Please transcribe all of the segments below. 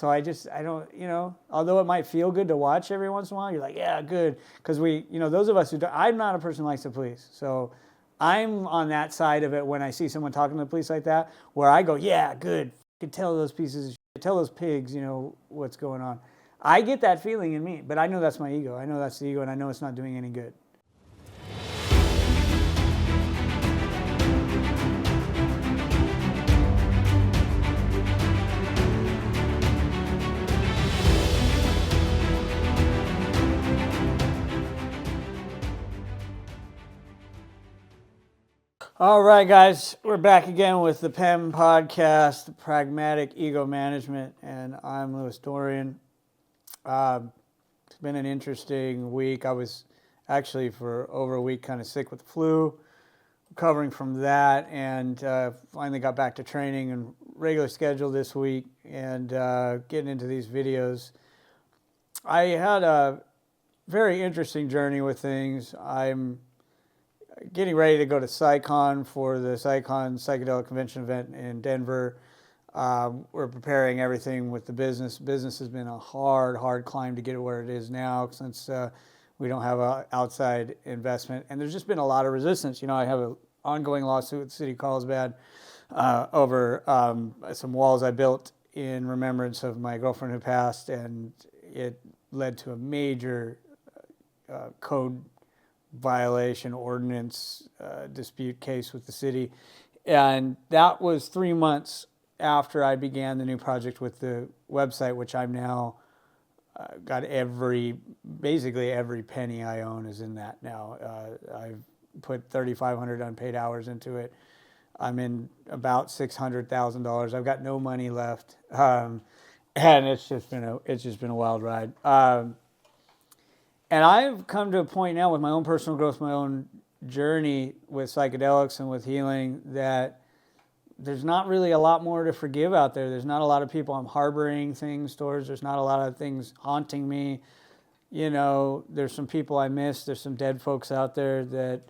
So I don't, although it might feel good to watch every once in a while, you're like, yeah, good. Because those of us who I'm not a person who likes the police. So I'm on that side of it when I see someone talking to the police like that, where I go, yeah, good. Could tell those pieces of shit, tell those pigs, what's going on. I get that feeling in me, but I know that's my ego. I know that's the ego, and I know it's not doing any good. All right, guys, we're back again with the PEM podcast, the Pragmatic Ego Management, and I'm Dorian. It's been an interesting week. I was actually for over a week kind of sick with the flu, recovering from that, and finally got back to training and regular schedule this week and getting into these videos. I had a very interesting journey with things. I'm getting ready to go to PsyCon for the PsyCon Psychedelic Convention event in Denver. We're preparing everything with the business. Business has been a hard climb to get it where it is now since we don't have an outside investment. And there's just been a lot of resistance. I have an ongoing lawsuit with City Carlsbad over some walls I built in remembrance of my girlfriend who passed, and it led to a major code violation ordinance dispute case with the city. And that was 3 months after I began the new project with the website, which I'm now got basically every penny I own is in that now. I've put 3,500 unpaid hours into it. I'm in about $600,000. I've got no money left, and it's just been a wild ride. And I've come to a point now with my own personal growth, my own journey with psychedelics and with healing, that there's not really a lot more to forgive out there. There's not a lot of people I'm harboring things towards. There's not a lot of things haunting me. There's some people I miss. There's some dead folks out there that,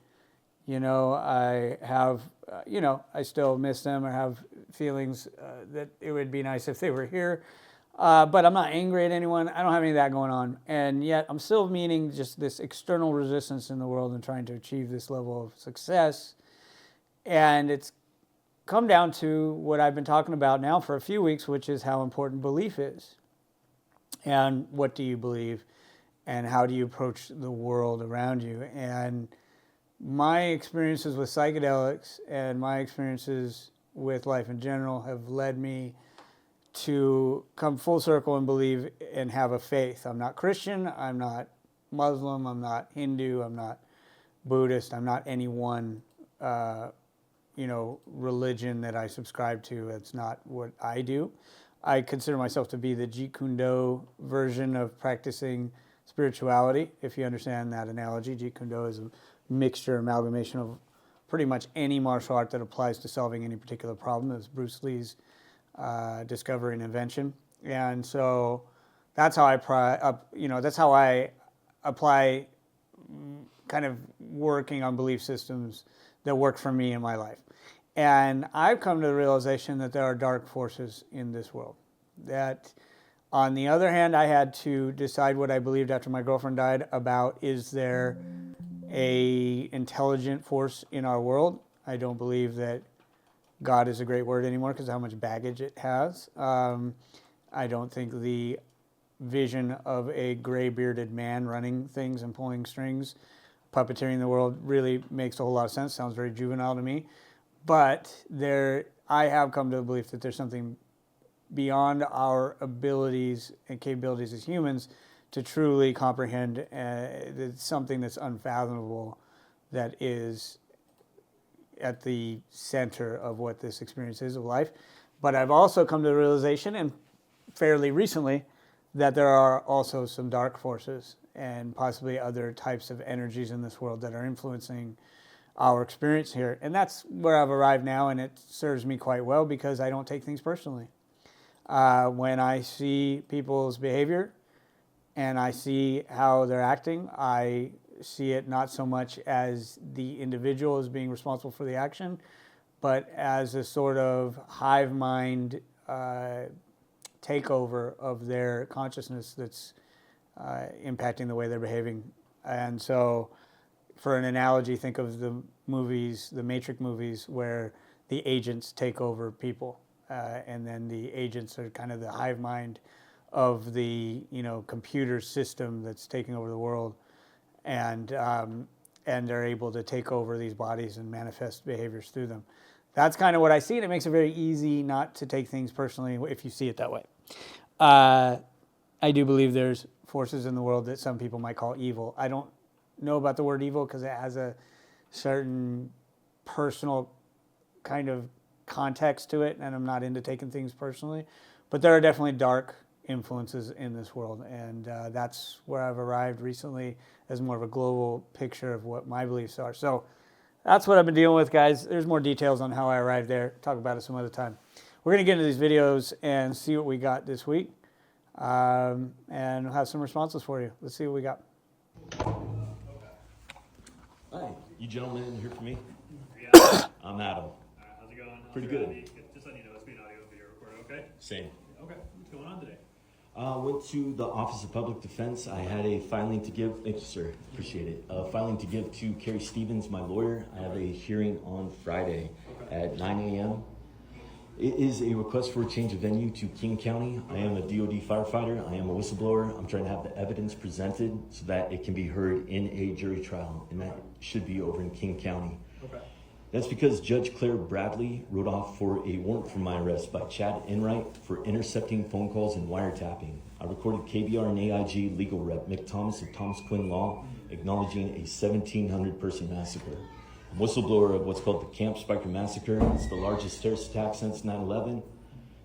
I have, I still miss them or have feelings that it would be nice if they were here. But I'm not angry at anyone. I don't have any of that going on. And yet I'm still meeting just this external resistance in the world and trying to achieve this level of success. And it's come down to what I've been talking about now for a few weeks, which is how important belief is. And what do you believe? And how do you approach the world around you? And my experiences with psychedelics and my experiences with life in general have led me to come full circle and believe and have a faith. I'm not Christian, I'm not Muslim, I'm not Hindu, I'm not Buddhist, I'm not any one religion that I subscribe to. That's not what I do. I consider myself to be the Jeet Kune Do version of practicing spirituality, if you understand that analogy. Jeet Kune Do is a mixture, amalgamation of pretty much any martial art that applies to solving any particular problem. It's Bruce Lee's discovery and invention. And so that's how I apply kind of working on belief systems that work for me in my life. And I've come to the realization that there are dark forces in this world. That, on the other hand, I had to decide what I believed after my girlfriend died about, is there a intelligent force in our world? I don't believe that God is a great word anymore because of how much baggage it has. I don't think the vision of a gray-bearded man running things and pulling strings, puppeteering the world, really makes a whole lot of sense. Sounds very juvenile to me. But I have come to the belief that there's something beyond our abilities and capabilities as humans to truly comprehend something that's unfathomable, that is at the center of what this experience is of life. But I've also come to the realization, and fairly recently, that there are also some dark forces and possibly other types of energies in this world that are influencing our experience here. And that's where I've arrived now, and it serves me quite well because I don't take things personally. When I see people's behavior and I see how they're acting, I see it not so much as the individual as being responsible for the action, but as a sort of hive mind takeover of their consciousness that's impacting the way they're behaving. And so, for an analogy, think of the movies, the Matrix movies, where the agents take over people, and then the agents are kind of the hive mind of the computer system that's taking over the world, and they're able to take over these bodies and manifest behaviors through them. That's kind of what I see, and it makes it very easy not to take things personally if you see it that way. I do believe there's forces in the world that some people might call evil. I don't know about the word evil because it has a certain personal kind of context to it, and I'm not into taking things personally. But there are definitely dark influences in this world, and that's where I've arrived recently as more of a global picture of what my beliefs are. So that's what I've been dealing with, guys. There's more details on how I arrived there. Talk about it some other time. We're going to get into these videos and see what we got this week, and we'll have some responses for you. Let's see what we got. Hi, you gentlemen here for me? Yeah. I'm Adam. How's it going? Pretty good. Just letting you know, it's being audio and video recorded, okay? Same. Okay. What's going on today? Went to the Office of Public Defense. I had a filing to give. Thank you, sir. Appreciate it. Filing to give to Carrie Stevens, my lawyer. I have a hearing on Friday at 9 a.m. It is a request for a change of venue to King County. I am a DOD firefighter. I am a whistleblower. I'm trying to have the evidence presented so that it can be heard in a jury trial, and that should be over in King County. Okay. That's because Judge Claire Bradley wrote off for a warrant for my arrest by Chad Enright for intercepting phone calls and wiretapping. I recorded KBR and AIG legal rep Mick Thomas of Thomas Quinn Law acknowledging a 1,700 person massacre. I'm a whistleblower of what's called the Camp Spiker Massacre. It's the largest terrorist attack since 9/11.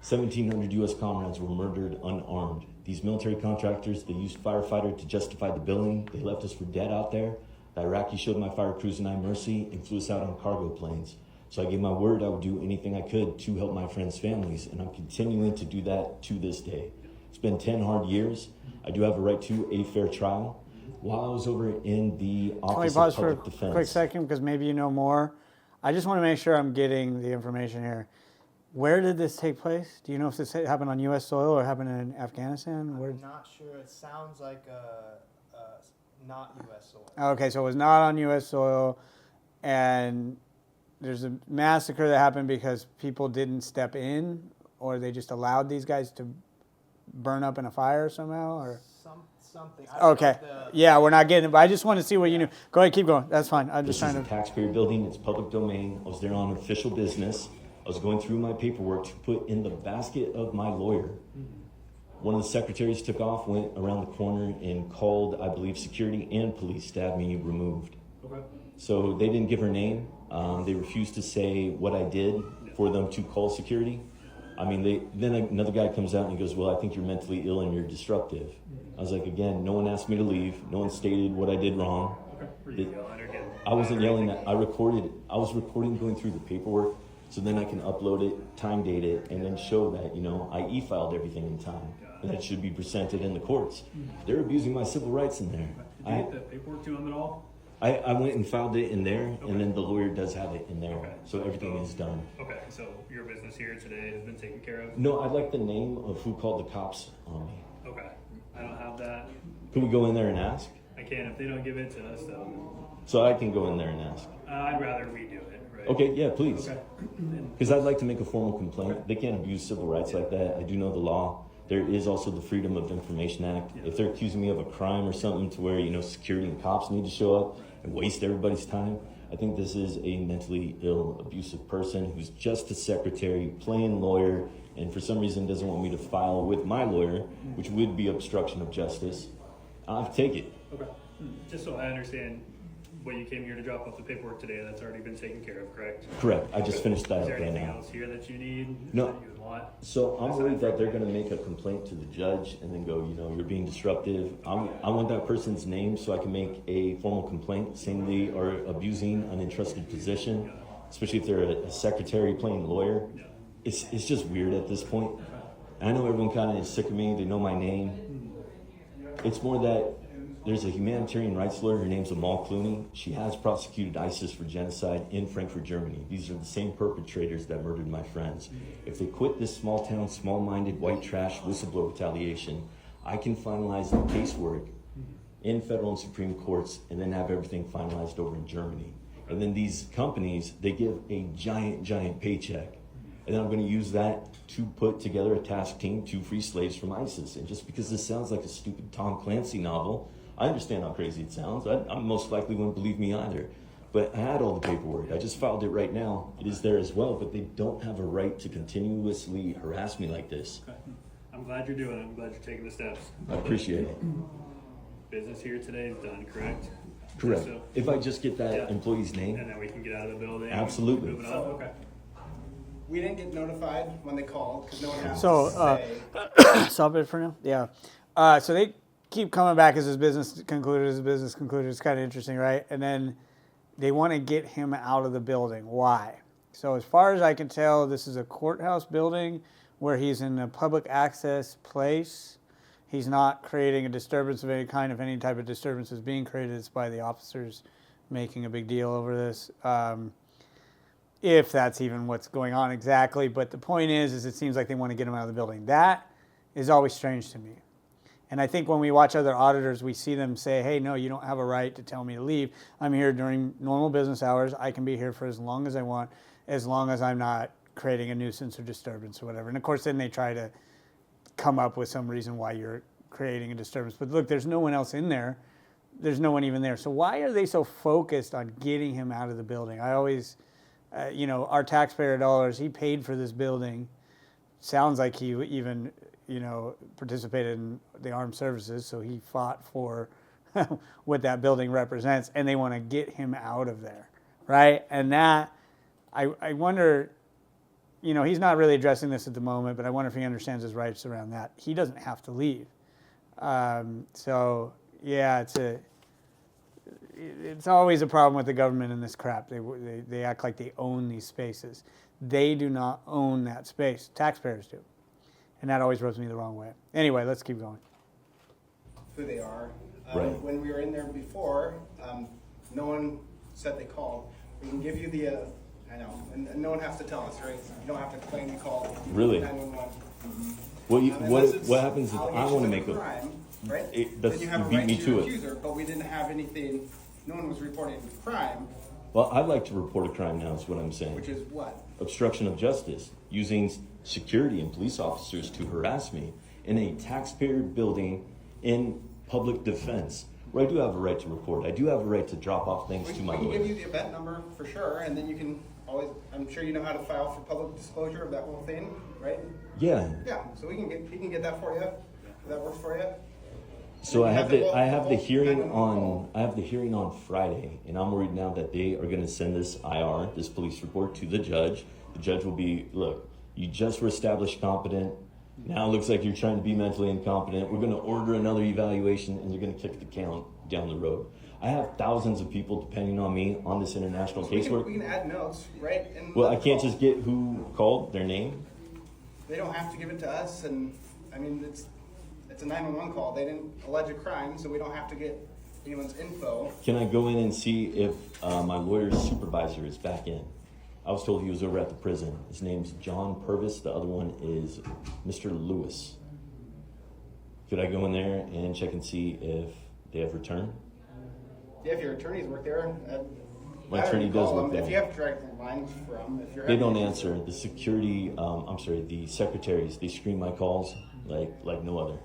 1,700 U.S. comrades were murdered unarmed. These military contractors, they used firefighter to justify the billing. They left us for dead out there. The Iraqis showed my fire crews and I mercy and flew us out on cargo planes. So I gave my word I would do anything I could to help my friends' families, and I'm continuing to do that to this day. It's been 10 hard years. I do have a right to a fair trial. While I was over in the Office of Public Defense. For a quick second, because maybe you know more. I just want to make sure I'm getting the information here. Where did this take place? Do you know if this happened on U.S. soil or happened in Afghanistan? I'm not sure. It sounds like not U.S. soil. Okay, so it was not on U.S. soil, and there's a massacre that happened because people didn't step in, or they just allowed these guys to burn up in a fire somehow, or something. Okay, yeah, we're not getting it, but I just wanted to see what you knew. Go ahead, keep going. That's fine. I'm just This trying is to. a taxpayer building. It's public domain. I was there on official business. I was going through my paperwork to put in the basket of my lawyer. One of the secretaries took off, went around the corner, and called, I believe, security and police to have me removed. Okay. So they didn't give her name. They refused to say what I did for them to call security. I mean, then another guy comes out and he goes, well, I think you're mentally ill and you're disruptive. I was like, again, no one asked me to leave. No one stated what I did wrong. Okay. Were you yelling or getting? I wasn't yelling. I was recording going through the paperwork, so then I can upload it, time date it, and then show that, I e-filed everything in time. And that should be presented in the courts. They're abusing my civil rights in there. Did you get the paperwork to them at all? I went and filed it in there, and then the lawyer does have it in there. Okay. So everything is done. Okay, so your business here today has been taken care of? No, I'd like the name of who called the cops on me. Okay. I don't have that. Can we go in there and ask? I can. If they don't give it to us, though. So I can go in there and ask. I'd rather we do it, right? Okay, yeah, please. Okay. Because I'd like to make a formal complaint. They can't abuse civil rights like that. I do know the law. There is also the Freedom of Information Act. If they're accusing me of a crime or something to where, security and cops need to show up and waste everybody's time, I think this is a mentally ill, abusive person who's just a secretary, playing lawyer, and for some reason doesn't want me to file with my lawyer, which would be obstruction of justice. I'll take it. Okay. Just so I understand, what you came here to drop off the paperwork today, that's already been taken care of, correct? Correct. I just finished that Is there up right anything now. else here that you need? No. That you would want? So I'm worried that they're going to make a complaint to the judge and then go, you're being disruptive. I want that person's name so I can make a formal complaint saying they are abusing an entrusted position, especially if they're a secretary playing lawyer. It's just weird at this point. I know everyone kind of is sick of me. They know my name. It's more that there's a humanitarian rights lawyer. Her name's Amal Clooney. She has prosecuted ISIS for genocide in Frankfurt, Germany. These are the same perpetrators that murdered my friends. If they quit this small town, small-minded, white trash whistleblower retaliation, I can finalize the casework in federal and Supreme courts and then have everything finalized over in Germany. And then these companies, they give a giant paycheck. And then I'm going to use that to put together a task team to free slaves from ISIS. And just because this sounds like a stupid Tom Clancy novel, I understand how crazy it sounds. I most likely wouldn't believe me either. But I had all the paperwork. I just filed it right now. It is there as well, but they don't have a right to continuously harass me like this. Okay. I'm glad you're doing it. I'm glad you're taking the steps. I appreciate it. Business here today is done, correct? Correct. So, If I just get that Yeah. employee's name, and then we can get out of the building. Absolutely. Moving on. Okay. We didn't get notified when they called because no one has So, to say. Stop it for now. Yeah. So they keep coming back as his business concluded. It's kind of interesting, right? And then they want to get him out of the building. Why? So as far as I can tell, this is a courthouse building where he's in a public access place. He's not creating a disturbance of any kind. If any type of disturbance is being created, it's by the officers making a big deal over this. If that's even what's going on exactly. But the point is it seems like they want to get him out of the building. That is always strange to me. And I think when we watch other auditors, we see them say, hey, no, you don't have a right to tell me to leave. I'm here during normal business hours. I can be here for as long as I want, as long as I'm not creating a nuisance or disturbance or whatever. And of course, then they try to come up with some reason why you're creating a disturbance. But look, there's no one else in there. There's no one even there. So why are they so focused on getting him out of the building? I always, our taxpayer dollars, he paid for this building. Sounds like he even, participated in the armed services, so he fought for what that building represents, and they want to get him out of there, right? And that, I wonder, he's not really addressing this at the moment, but I wonder if he understands his rights around that. He doesn't have to leave. It's always a problem with the government in this crap. They act like they own these spaces. They do not own that space. Taxpayers do. And that always rubs me the wrong way. Anyway, let's keep going. Who they are. Right. When we were in there before, no one said they called. We can give you the, I know, and no one has to tell us, right? You don't have to claim you called. Really? 911. What happens if I want to make a crime, right? That's, then you have you a beat right me to to your it. accuser, but we didn't have anything. No one was reporting crime, Well, I'd like to report a crime now, is what I'm saying. which is what? Obstruction of justice, using security and police officers to harass me in a taxpayer building in public defense, where I do have a right to report. I do have a right to drop off things We to can my give lawyer. you the event number for sure, and then you can always. I'm sure you know how to file for public disclosure of that whole thing, right? Yeah. Yeah. So he can get that for you. If that works for you. So And you I have the whole hearing 911 on Friday, and I'm worried now that they are going to send this this police report to the judge. The judge will be, look, you just were established competent. Now it looks like you're trying to be mentally incompetent. We're going to order another evaluation, and you're going to kick the count down the road. I have thousands of people depending on me on this international casework. We can add notes, right? And Well, I can't just get who called, their name. They don't have to give it to us, and I mean it's a 911 call. They didn't allege a crime, so we don't have to get anyone's info. Can I go in and see if my lawyer's supervisor is back in? I was told he was over at the prison. His name's John Purvis. The other one is Mr. Lewis. Could I go in there and check and see if they have returned? Yeah, if your attorneys work there, My attorney does work there. If you have direct lines from, if you're They having don't issues- answer. The secretaries, they screen my calls like no other.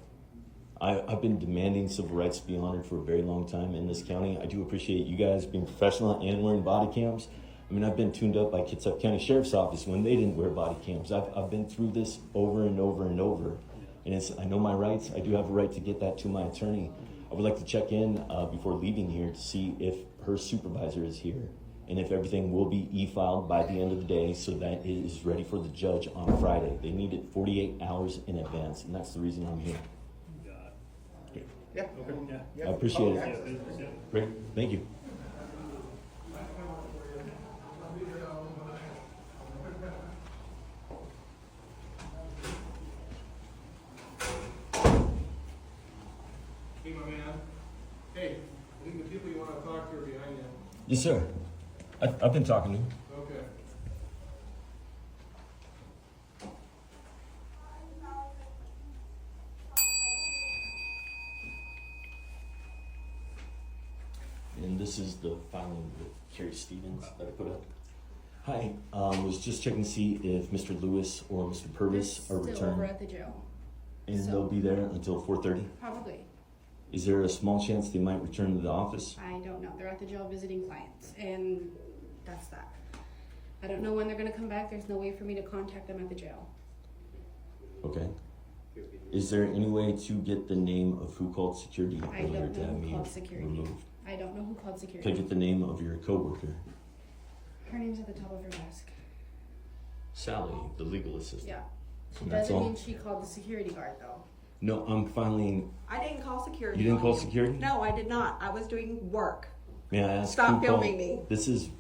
I've been demanding civil rights to be honored for a very long time in this county. I do appreciate you guys being professional and wearing body cams. I mean, I've been tuned up by Kitsap County Sheriff's Office when they didn't wear body cams. I've been through this over and over and over. And I know my rights. I do have a right to get that to my attorney. I would like to check in before leaving here to see if her supervisor is here and if everything will be e-filed by the end of the day so that it is ready for the judge on Friday. They need it 48 hours in advance, and that's the reason I'm here. Got it. Yeah. Okay. Yeah. I appreciate it. Yeah, yeah. Great. Thank you. Hey, my man. Hey, I think the people you want to talk to are behind you. Yes, sir. I've been talking to him. Okay. And this is the filing with Carrie Stevens that I put up. Hi, was just checking to see if Mr. Lewis or Mr. Purvis are Still over returned. at the jail. And so- they'll be there until 4:30. Probably. Is there a small chance they might return to the office? I don't know. They're at the jail visiting clients, and that's that. I don't know when they're gonna come back. There's no way for me to contact them at the jail. Okay. Is there any way to get the name of who called security I earlier don't to know have who me called security. removed? I don't know who called Can I security. get the name of your coworker? Her name's at the top of her desk. Sally, the legal assistant. Yeah. And that's Doesn't all? mean she called the security guard though. No, I'm filing. I didn't call security. You didn't on call you. security? No, I did not. I was doing work. May I ask? Stop who called- filming me. This is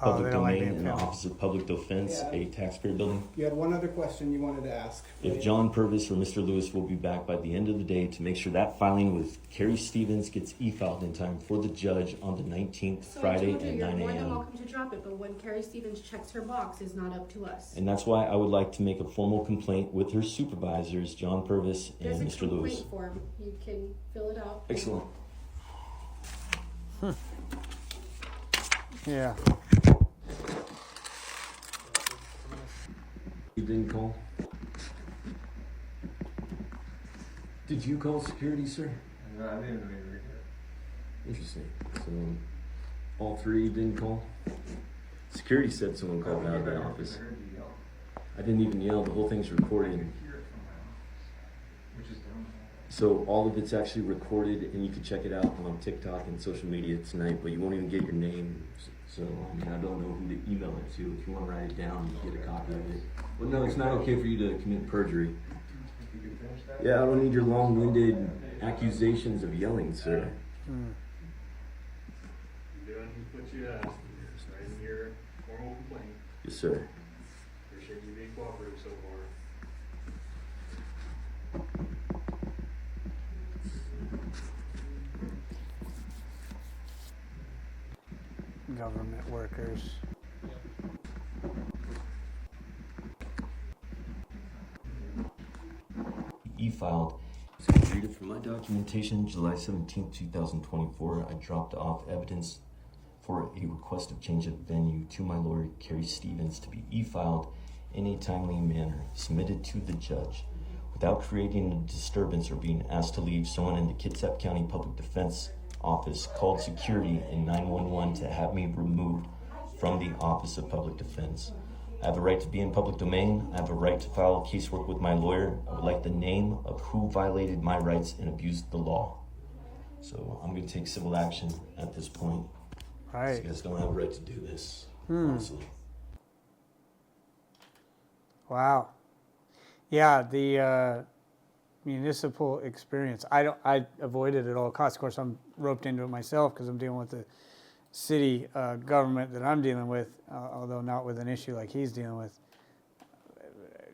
Oh, public they don't like domain being in the filmed. Office of Public Defense, Yeah. a taxpayer building. You had one other question you wanted to ask. If John Purvis or Mr. Lewis will be back by the end of the day to make sure that filing with Carrie Stevens gets e-filed in time for the judge on the 19th, So Friday I told you, at you're 9 more than a.m. welcome to drop it, but when Carrie Stevens checks her box, it's not up to us. And that's why I would like to make a formal complaint with her supervisors, John Purvis and There's a Mr. Lewis. complaint form. You can fill it out. Excellent. Yeah. You didn't call? Did you call security, sir? No, I didn't really. Interesting. So, all three didn't call? Security said someone called out of the office. I didn't even yell. The whole thing's recorded. So all of it's actually recorded, and you can check it out on TikTok and social media tonight, but you won't even get your name. So, I mean, I don't know who to email it to. If you want to write it down, you get a copy of it. Well, no, it's not okay for you to commit perjury. Yeah, I don't need your long-winded accusations of yelling, sir. You're doing what you asked. Just writing your formal complaint. Yes, sir. Appreciate you being cooperative so far. Government workers. E-filed. Read it from my documentation, July 17th, 2024. I dropped off evidence for a request of change of venue to my lawyer, Carrie Stevens, to be e-filed in a timely manner, submitted to the judge. Without creating a disturbance or being asked to leave, someone in the Kitsap County Public Defense Office called security and 911 to have me removed from the Office of Public Defense. I have a right to be in public domain. I have a right to file casework with my lawyer. I would like the name of who violated my rights and abused the law. So I'm going to take civil action at this point. Right. You guys don't have a right to do this, honestly. Wow. Yeah, the municipal experience. I avoid it at all costs. Of course, I'm roped into it myself because I'm dealing with the city government that I'm dealing with, although not with an issue like he's dealing with.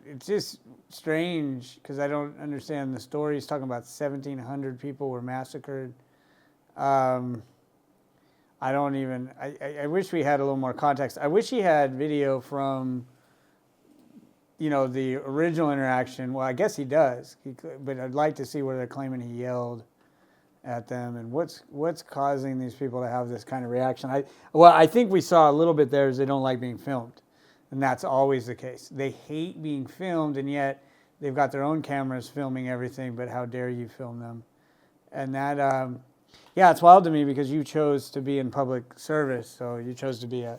It's just strange because I don't understand the story. He's talking about 1,700 people were massacred. I don't even. I wish we had a little more context. I wish he had video from, the original interaction. Well, I guess he does, but I'd like to see where they're claiming he yelled at them and what's causing these people to have this kind of reaction. I think we saw a little bit there is they don't like being filmed, and that's always the case. They hate being filmed, and yet they've got their own cameras filming everything, but how dare you film them? And that, it's wild to me because you chose to be in public service, so you chose to be a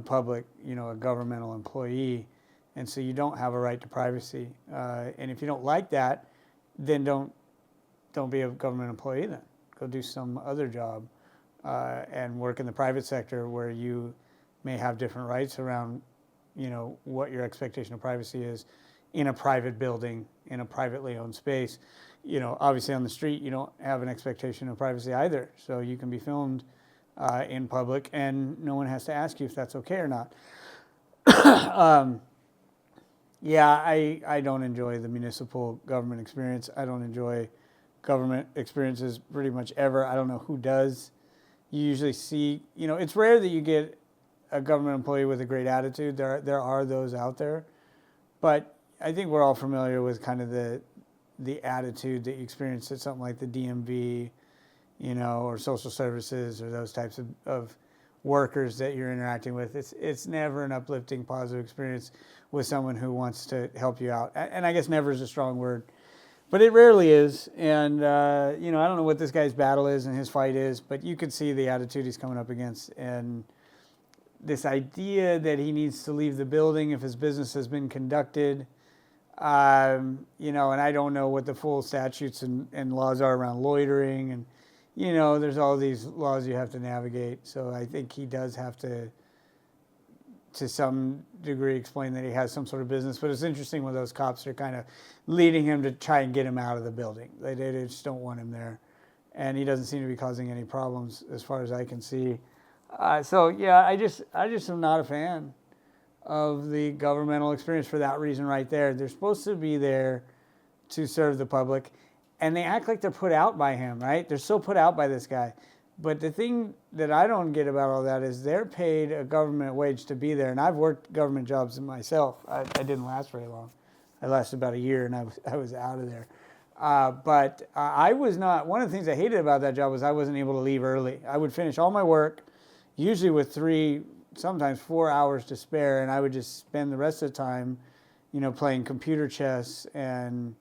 public, a governmental employee, and so you don't have a right to privacy. And if you don't like that, then don't be a government employee then. Go do some other job and work in the private sector where you may have different rights around, what your expectation of privacy is in a private building, in a privately owned space. Obviously on the street, you don't have an expectation of privacy either. So you can be filmed in public and no one has to ask you if that's okay or not. I don't enjoy the municipal government experience. I don't enjoy government experiences pretty much ever. I don't know who does. You usually see, it's rare that you get a government employee with a great attitude. There are those out there, but I think we're all familiar with kind of the attitude that you experience at something like the DMV, or social services, or those types of workers that you're interacting with. It's never an uplifting, positive experience with someone who wants to help you out. And I guess never is a strong word, but it rarely is. And I don't know what this guy's battle is and his fight is, but you could see the attitude he's coming up against, and this idea that he needs to leave the building if his business has been conducted. And I don't know what the full statutes and laws are around loitering, and there's all these laws you have to navigate. So I think he does have to some degree, explain that he has some sort of business. But it's interesting when those cops are kind of leading him to try and get him out of the building. They just don't want him there, and he doesn't seem to be causing any problems as far as I can see. So yeah, I just am not a fan of the governmental experience for that reason right there. They're supposed to be there to serve the public, and they act like they're put out by him, right? They're so put out by this guy. But the thing that I don't get about all that is they're paid a government wage to be there. And I've worked government jobs myself. I didn't last very long. I lasted about a year, and I was out of there. But I was not, one of the things I hated about that job was I wasn't able to leave early. I would finish all my work, usually with 3, sometimes 4 hours to spare, and I would just spend the rest of the time, playing computer chess and,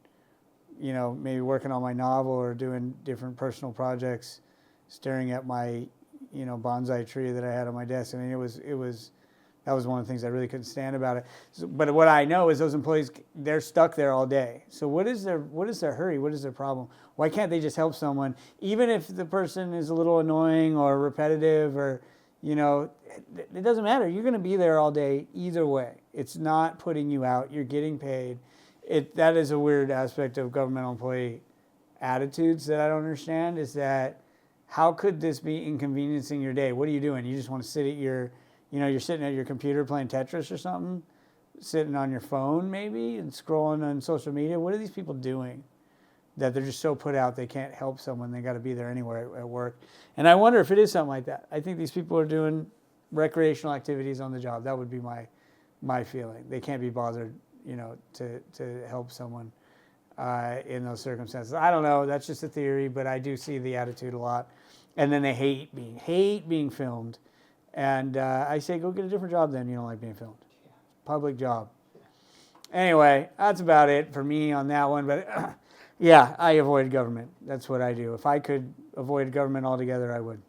maybe working on my novel or doing different personal projects, staring at my, bonsai tree that I had on my desk. I mean, that was one of the things I really couldn't stand about it. So, but what I know is those employees, they're stuck there all day. So what is their hurry? What is their problem? Why can't they just help someone, even if the person is a little annoying or repetitive, or, it doesn't matter. You're going to be there all day either way. It's not putting you out. You're getting paid. That is a weird aspect of governmental employee attitudes that I don't understand, is that how could this be inconveniencing your day? What are you doing? You just want to sit at your, you're sitting at your computer playing Tetris or something, sitting on your phone maybe and scrolling on social media. What are these people doing that they're just so put out they can't help someone? They got to be there anywhere at work. And I wonder if it is something like that. I think these people are doing recreational activities on the job. That would be my feeling. They can't be bothered, to help someone in those circumstances. I don't know. That's just a theory, but I do see the attitude a lot. And then they hate being filmed. And I say, go get a different job then. You don't like being filmed. Public job. Anyway, that's about it for me on that one. But yeah, I avoid government. That's what I do. If I could avoid government altogether, I would.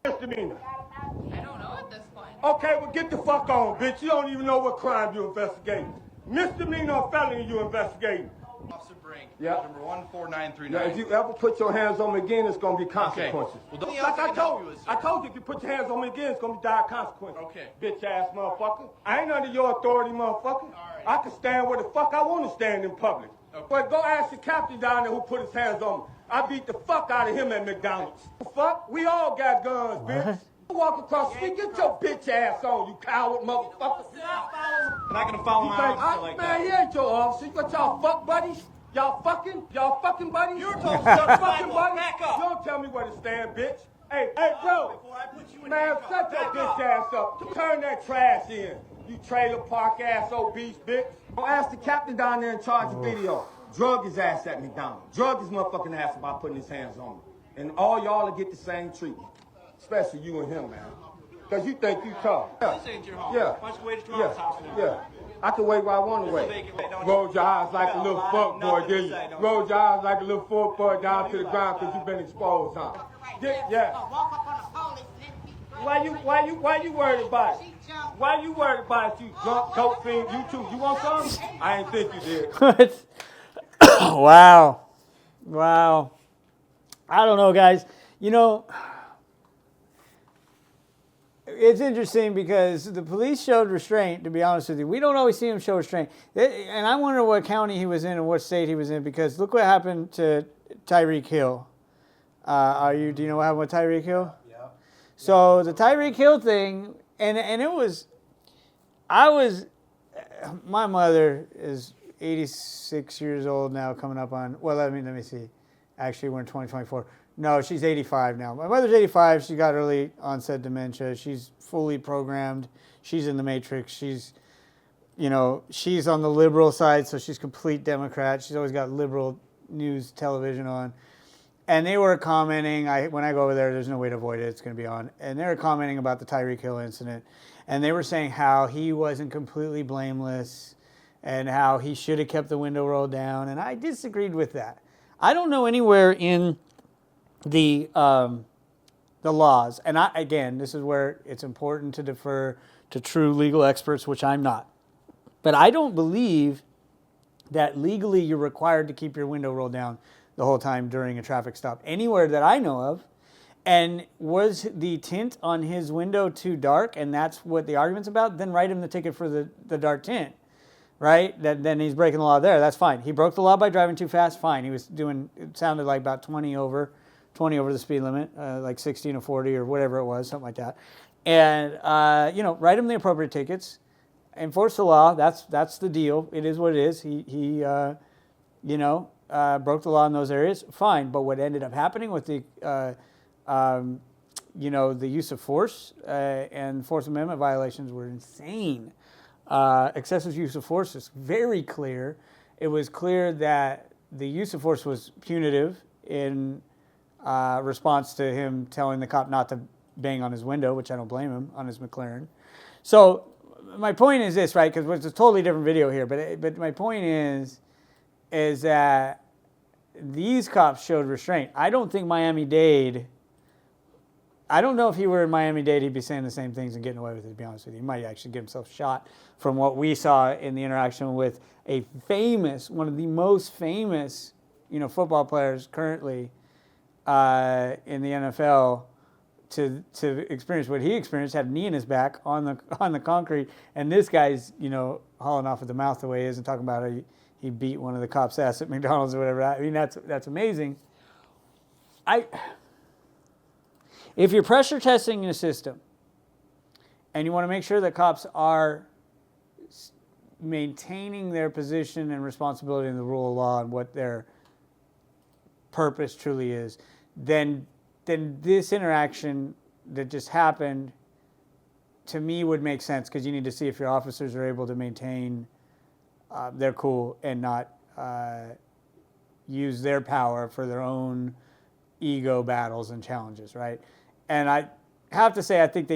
Misdemeanor. I don't know at this point. Okay, well get the fuck on, bitch. You don't even know what crime you investigating. Misdemeanor or felony you investigating. Officer Brink, Yeah. number 14939. Now, if you ever put your hands on me again, it's gonna be consequences. Well, the only like other thing I I can help you told is, I told you, if you put your hands on me again, it's gonna be dire consequences. Okay. Bitch ass motherfucker. I ain't under your authority, motherfucker. right. I can stand where the fuck I want to stand in public. Okay. But go ask the captain down there who put his hands on me. I beat the fuck out of him at McDonald's. Fuck, we all got guns, bitch. Walk across the street, get your bitch ass on, you coward motherfucker. I'm not going to follow You my think officer like man, that. he ain't your officer. You got y'all fuck buddies? Y'all fucking buddies? You're told to shut the fucking fuck buddies? back up. You don't tell me where to stand, bitch. Hey, bro. Before I put you in Man, handcuffs, shut your back bitch up. ass up. Turn that trash in. You trailer park ass obese bitch. Go ask the captain down there in charge of video. Drug his ass at McDonald's. Drug his motherfucking ass about putting his hands on me. And all y'all will get the same treatment. Especially you and him, man. Because you think you tough. Yeah. This ain't your home. Yeah. Why don't you wait at your mom's house for a Yeah. minute? I can wait where I want to It's a wait. vacant lot, don't Roll you? your eyes like a You got little a lot fuck of boy, nothing did to you? say, don't Roll your eyes like a little fuck boy down to the like ground because that. you've been exposed, huh? Yeah. Walk up on the police and then people. Why you worried about it? Why you worried about it, you drunk dope fiend? You too. You want some? I ain't think you did. Wow. I don't know, guys. It's interesting because the police showed restraint, to be honest with you. We don't always see them show restraint. And I wonder what county he was in and what state he was in, because look what happened to Tyreek Hill. Do you know what happened with Tyreek Hill? Yeah. So the Tyreek Hill thing, and it was, my mother is 86 years old now, coming up on, well, let me see. Actually, we're in 2024. No, she's 85 now. My mother's 85. She got early onset dementia. She's fully programmed. She's in the matrix. She's on the liberal side, so she's complete Democrat. She's always got liberal news television on. And they were commenting, when I go over there, there's no way to avoid it. It's going to be on. And they were commenting about the Tyreek Hill incident. And they were saying how he wasn't completely blameless and how he should have kept the window rolled down. And I disagreed with that. I don't know anywhere in the laws. And again, this is where it's important to defer to true legal experts, which I'm not. But I don't believe that legally you're required to keep your window rolled down the whole time during a traffic stop, anywhere that I know of. And was the tint on his window too dark, and that's what the argument's about? Then write him the ticket for the dark tint, right? Then he's breaking the law there. That's fine. He broke the law by driving too fast. Fine. He was doing, it sounded like about 20 over the speed limit, like 16 or 40 or whatever it was, something like that. And write him the appropriate tickets, enforce the law. That's the deal. It is what it is. He broke the law in those areas. Fine. But what ended up happening with the use of force and Fourth Amendment violations were insane. Excessive use of force is very clear. It was clear that the use of force was punitive in response to him telling the cop not to bang on his window, which I don't blame him, on his McLaren. So my point is this, right? Because it's a totally different video here, but my point is that these cops showed restraint. I don't think Miami-Dade, I don't know if he were in Miami-Dade, he'd be saying the same things and getting away with it, to be honest with you. He might actually get himself shot from what we saw in the interaction with one of the most famous, football players currently in the NFL to experience what he experienced, had a knee in his back on the concrete, and this guy's, hauling off at the mouth the way he is and talking about he beat one of the cops' ass at McDonald's or whatever. I mean, that's amazing. If you're pressure testing a system and you want to make sure that cops are maintaining their position and responsibility in the rule of law and what their purpose truly is, then this interaction that just happened to me would make sense, because you need to see if your officers are able to maintain their cool and not use their power for their own ego battles and challenges, right? And I have to say, I think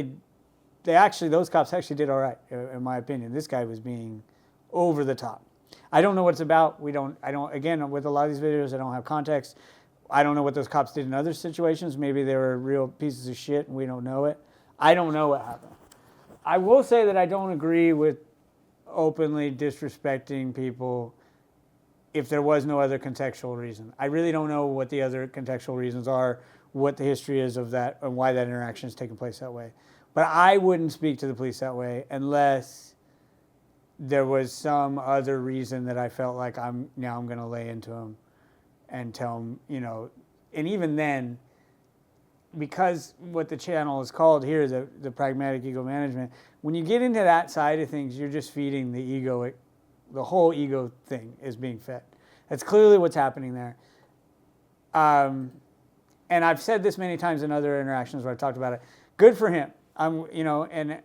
those cops actually did all right, in my opinion. This guy was being over the top. I don't know what it's about. Again, with a lot of these videos, I don't have context. I don't know what those cops did in other situations. Maybe they were real pieces of shit and we don't know it. I don't know what happened. I will say that I don't agree with openly disrespecting people if there was no other contextual reason. I really don't know what the other contextual reasons are, what the history is of that, and why that interaction is taking place that way. But I wouldn't speak to the police that way unless there was some other reason that I felt like I'm going to lay into them and tell them, and even then, because what the channel is called here, the pragmatic ego management, when you get into that side of things, you're just feeding the ego. The whole ego thing is being fed. That's clearly what's happening there. And I've said this many times in other interactions where I've talked about it. Good for him. And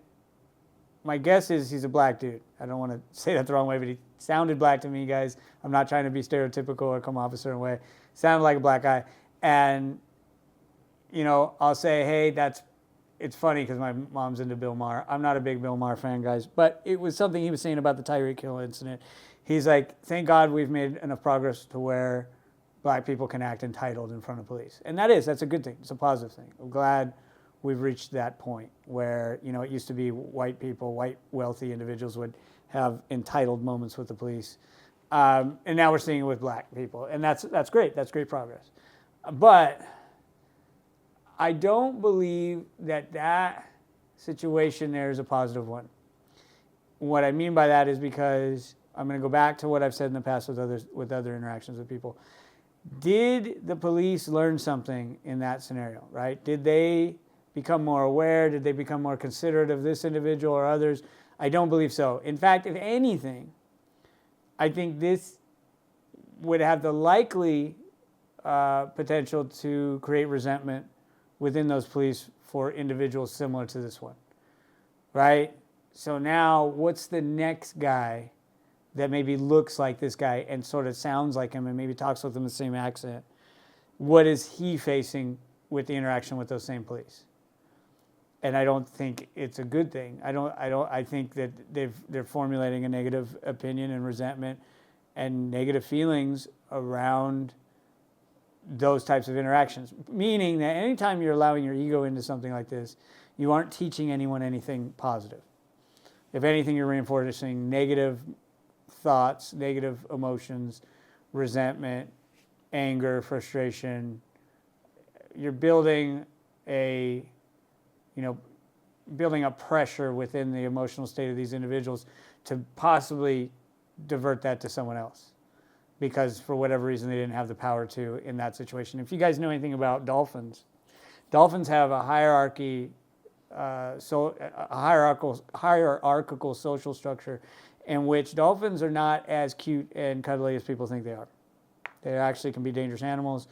my guess is he's a black dude. I don't want to say that the wrong way, but he sounded black to me, guys. I'm not trying to be stereotypical or come off a certain way. Sounded like a black guy. And, I'll say, hey, it's funny because my mom's into Bill Maher. I'm not a big Bill Maher fan, guys, but it was something he was saying about the Tyreek Hill incident. He's like, thank God we've made enough progress to where black people can act entitled in front of police. And that's a good thing. It's a positive thing. I'm glad we've reached that point where, it used to be white people, white wealthy individuals would have entitled moments with the police. And now we're seeing it with black people. And that's great. That's great progress. But I don't believe that situation there is a positive one. What I mean by that is because I'm going to go back to what I've said in the past with other interactions with people. Did the police learn something in that scenario, right? Did they become more aware? Did they become more considerate of this individual or others? I don't believe so. In fact, if anything, I think this would have the likely potential to create resentment within those police for individuals similar to this one, right? So now what's the next guy that maybe looks like this guy and sort of sounds like him and maybe talks with him the same accent? What is he facing with the interaction with those same police? And I don't think it's a good thing. I think that they're formulating a negative opinion and resentment and negative feelings around those types of interactions. Meaning that anytime you're allowing your ego into something like this, you aren't teaching anyone anything positive. If anything, you're reinforcing negative thoughts, negative emotions, resentment, anger, frustration. You're building a pressure within the emotional state of these individuals to possibly divert that to someone else because for whatever reason they didn't have the power to in that situation. If you guys know anything about dolphins have a hierarchical social structure in which dolphins are not as cute and cuddly as people think they are. They actually can be dangerous animals,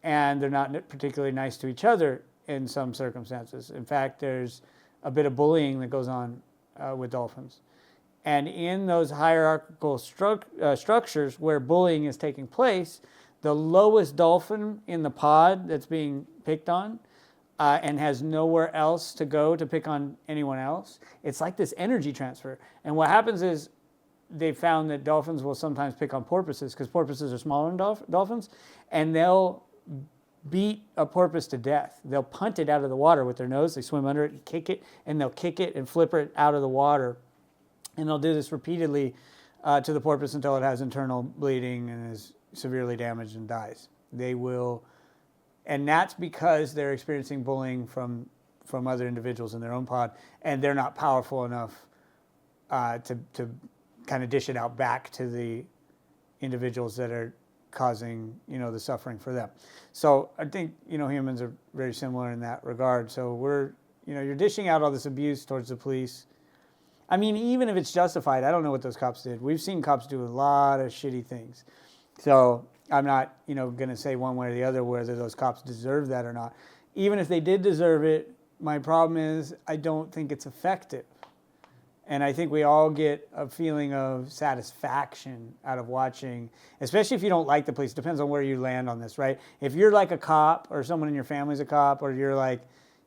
and they're not particularly nice to each other in some circumstances. In fact, there's a bit of bullying that goes on with dolphins. And in those hierarchical structures where bullying is taking place, the lowest dolphin in the pod that's being picked on and has nowhere else to go to pick on anyone else, it's like this energy transfer. And what happens is they found that dolphins will sometimes pick on porpoises because porpoises are smaller than dolphins, and they'll beat a porpoise to death. They'll punt it out of the water with their nose. They swim under it and kick it, and they'll kick it and flip it out of the water. And they'll do this repeatedly to the porpoise until it has internal bleeding and is severely damaged and dies. They will, and that's because they're experiencing bullying from other individuals in their own pod, and they're not powerful enough to kind of dish it out back to the individuals that are causing, the suffering for them. So I think, humans are very similar in that regard. So you're dishing out all this abuse towards the police. I mean, even if it's justified, I don't know what those cops did. We've seen cops do a lot of shitty things. So I'm not, going to say one way or the other whether those cops deserve that or not. Even if they did deserve it, my problem is I don't think it's effective. And I think we all get a feeling of satisfaction out of watching, especially if you don't like the police. Depends on where you land on this, right? If you're like a cop or someone in your family's a cop, or you're like,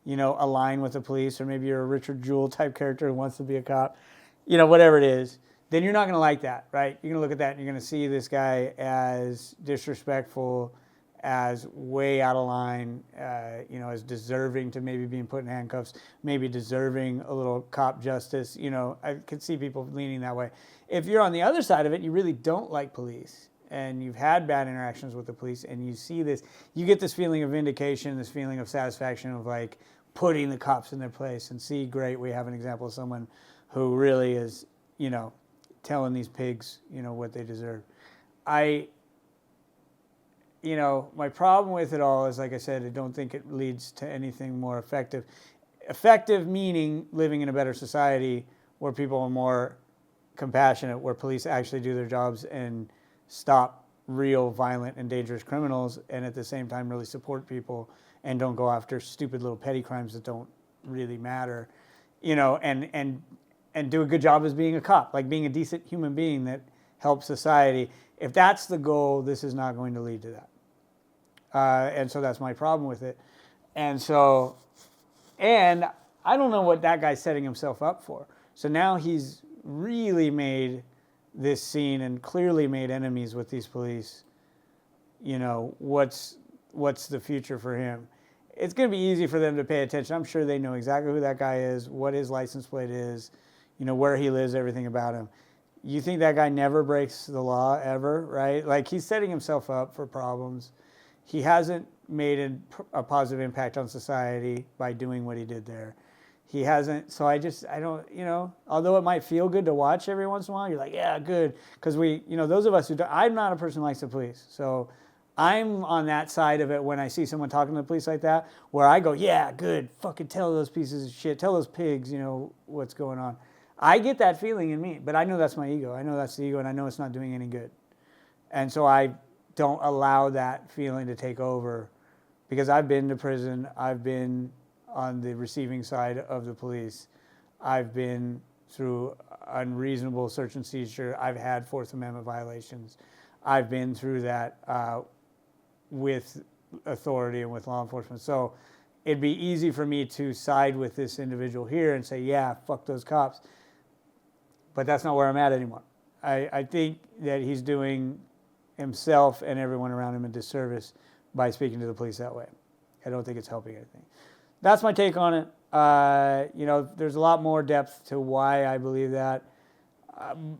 aligned with the police, or maybe you're a Richard Jewell type character who wants to be a cop, whatever it is, then you're not going to like that, right? You're going to look at that and you're going to see this guy as disrespectful, as way out of line, as deserving to maybe being put in handcuffs, maybe deserving a little cop justice. I could see people leaning that way. If you're on the other side of it, you really don't like police, and you've had bad interactions with the police, and you see this, you get this feeling of vindication, this feeling of satisfaction of like putting the cops in their place, and see, great, we have an example of someone who really is, telling these pigs, what they deserve. My problem with it all is, like I said, I don't think it leads to anything more effective. Effective meaning living in a better society where people are more compassionate, where police actually do their jobs and stop real violent and dangerous criminals, and at the same time really support people and don't go after stupid little petty crimes that don't really matter, and do a good job as being a cop, like being a decent human being that helps society. If that's the goal, this is not going to lead to that. And so that's my problem with it. And I don't know what that guy's setting himself up for. So now he's really made this scene and clearly made enemies with these police. What's the future for him? It's going to be easy for them to pay attention. I'm sure they know exactly who that guy is, what his license plate is, where he lives, everything about him. You think that guy never breaks the law ever, right? Like, he's setting himself up for problems. He hasn't made a positive impact on society by doing what he did there. He hasn't, so I don't, although it might feel good to watch every once in a while, you're like, yeah, good. Because those of us who don't, I'm not a person who likes the police. So I'm on that side of it when I see someone talking to the police like that, where I go, yeah, good, fucking tell those pieces of shit, tell those pigs, what's going on. I get that feeling in me, but I know that's my ego. I know that's the ego, and I know it's not doing any good. And so I don't allow that feeling to take over, because I've been to prison. I've been on the receiving side of the police. I've been through unreasonable search and seizure. I've had Fourth Amendment violations. I've been through that with authority and with law enforcement. So it'd be easy for me to side with this individual here and say, yeah, fuck those cops. But that's not where I'm at anymore. I think that he's doing himself and everyone around him a disservice by speaking to the police that way. I don't think it's helping anything. That's my take on it. There's a lot more depth to why I believe that.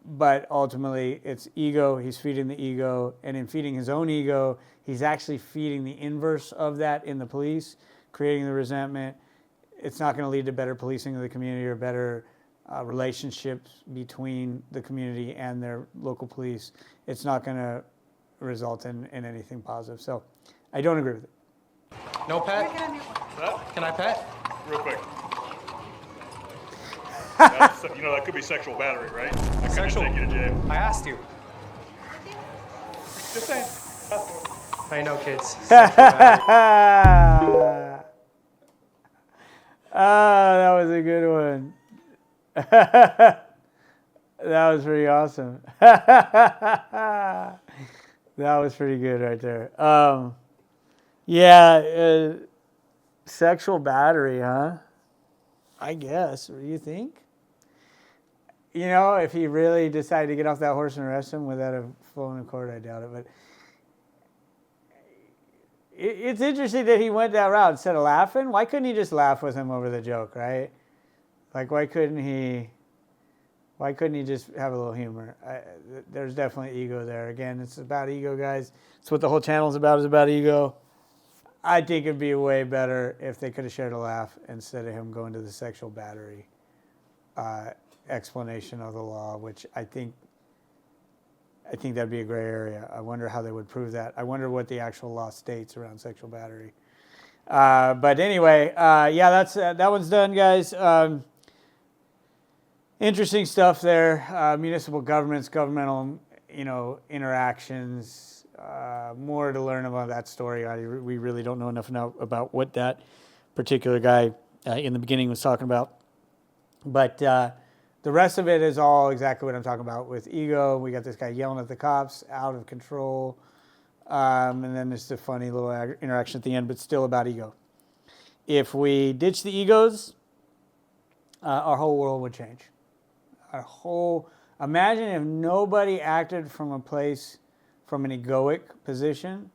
But ultimately, it's ego. He's feeding the ego. And in feeding his own ego, he's actually feeding the inverse of that in the police, creating the resentment. It's not going to lead to better policing of the community or better relationships between the community and their local police. It's not going to result in anything positive. So I don't agree with it. No pet? What? Can I pet? Real quick. That could be sexual battery, right? I Sexual? take you to jail. I asked you. Just saying. I know, kids. That was a good one. That was pretty awesome. That was pretty good right there. Sexual battery, huh? I guess. What do you think? If he really decided to get off that horse and arrest him without a phone in court, I doubt it. But it's interesting that he went that route instead of laughing. Why couldn't he just laugh with him over the joke, right? Like, why couldn't he just have a little humor? There's definitely ego there. Again, it's about ego, guys. It's what the whole channel is about ego. I think it'd be way better if they could have shared a laugh instead of him going to the sexual battery explanation of the law, which I think that'd be a gray area. I wonder how they would prove that. I wonder what the actual law states around sexual battery. But anyway, that's that one's done, guys. Interesting stuff there. Municipal governments, governmental, interactions. More to learn about that story. We really don't know enough now about what that particular guy in the beginning was talking about. But the rest of it is all exactly what I'm talking about with ego. We got this guy yelling at the cops, out of control. And then there's the funny little interaction at the end, but still about ego. If we ditch the egos, our whole world would change. Imagine if nobody acted from a place, from an egoic position,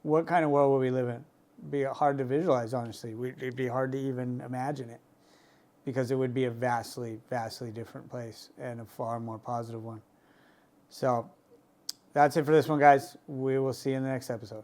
what kind of world would we live in? It'd be hard to visualize, honestly. It'd be hard to even imagine it, because it would be a vastly, vastly different place and a far more positive one. So that's it for this one, guys. We will see you in the next episode.